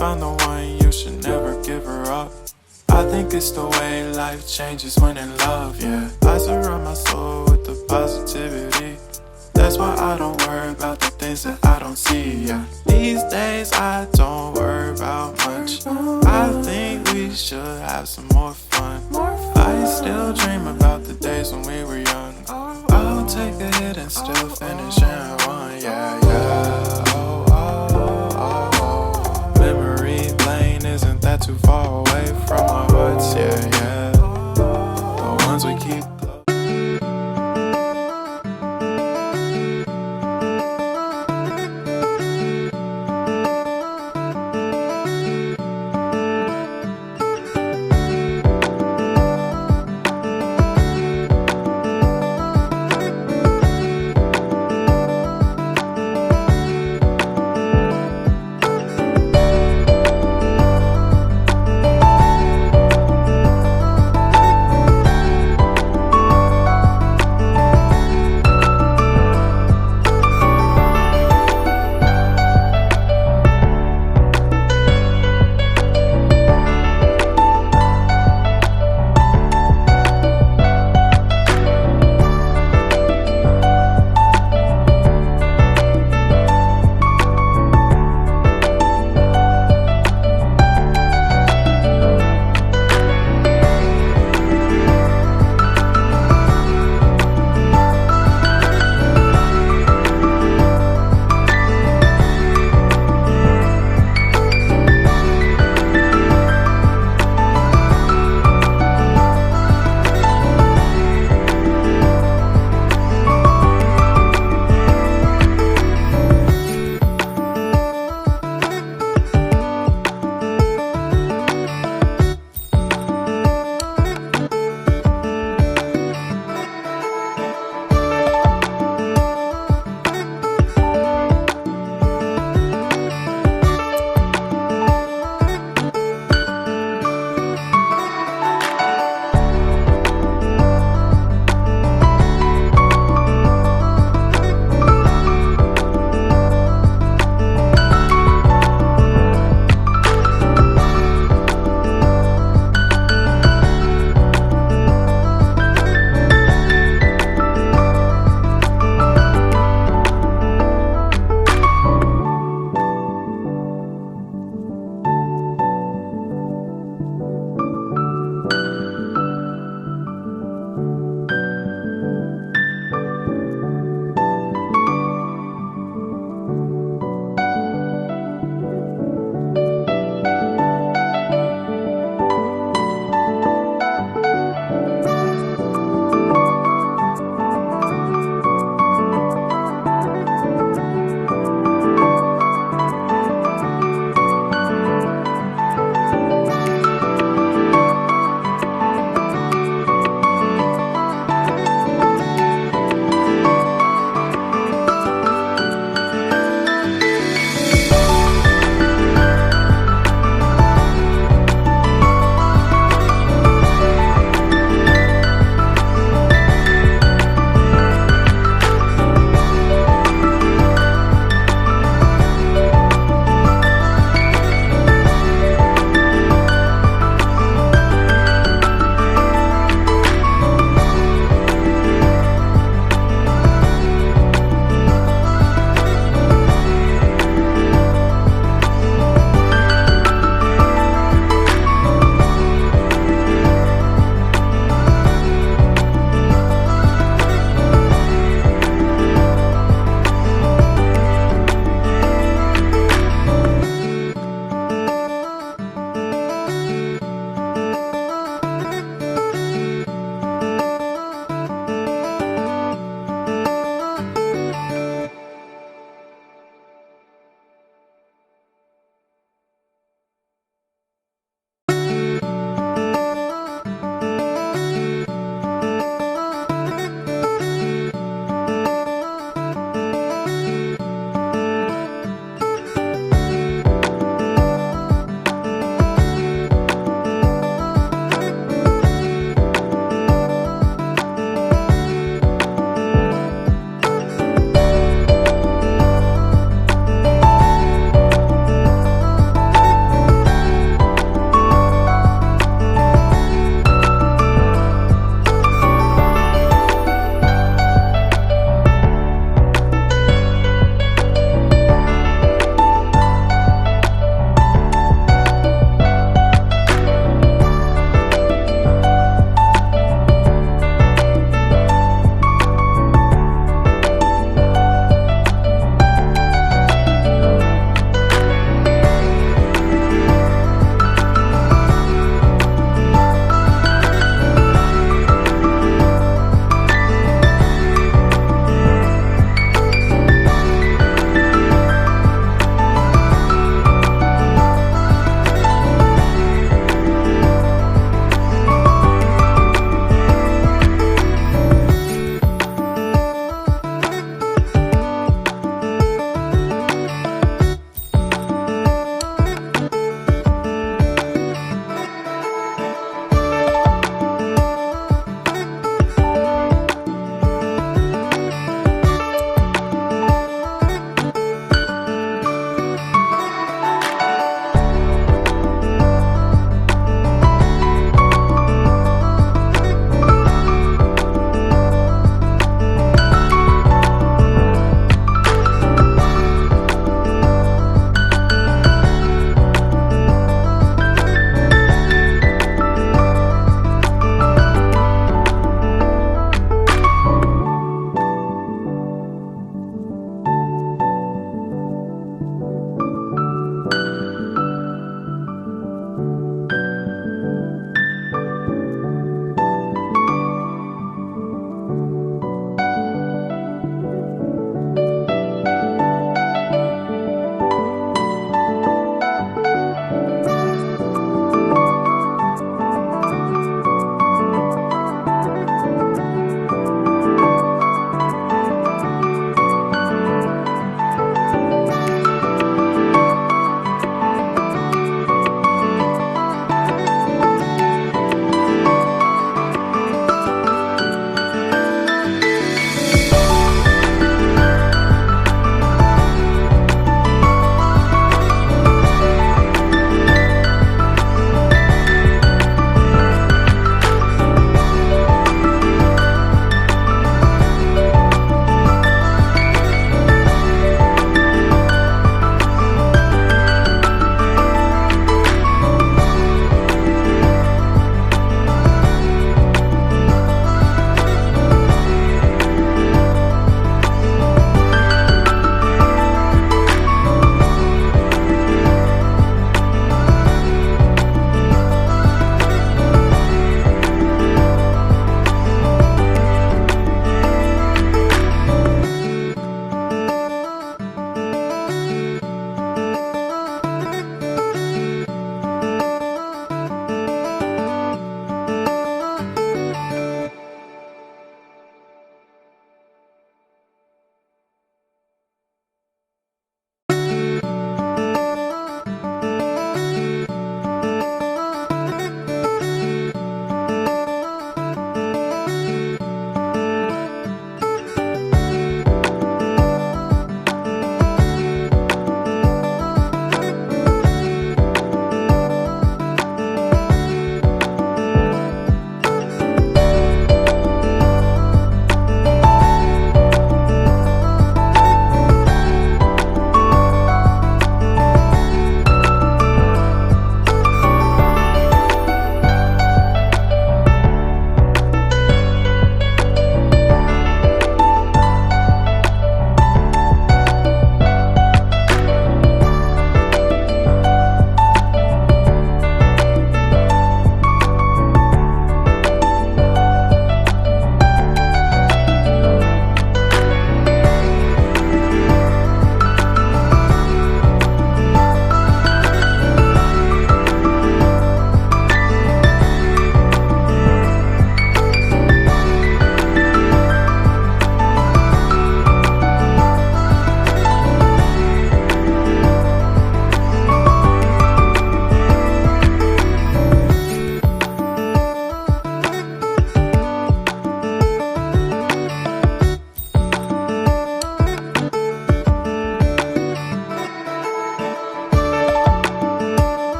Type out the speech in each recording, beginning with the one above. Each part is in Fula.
found the one, you should never give her up. I think it's the way life changes when in love, yeah. I surround my soul with the positivity. That's why I don't worry about the things that I don't see, yeah. These days I don't worry about much. I think we should have some more fun. I still dream about the days when we were young. I'll take a hit and still finish in one, yeah, yeah. Oh, oh, oh, oh. Memory lane isn't that too far away from our hearts, yeah, yeah. The ones we keep.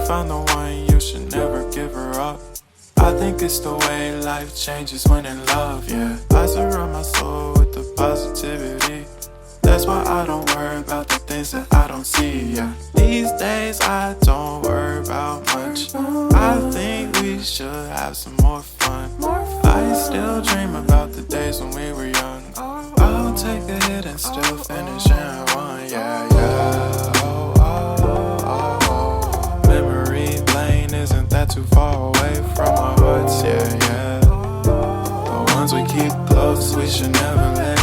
find the one, you should never give her up. I think it's the way life changes when in love, yeah. I surround my soul with the positivity. That's why I don't worry about the things that I don't see, yeah. These days I don't worry about much. I think we should have some more fun. I still dream about the days when we were young. I'll take a hit and still finish in one, yeah, yeah. Oh, oh, oh, oh. Memory lane isn't that too far away from our hearts, yeah, yeah. The ones we keep close, we should never let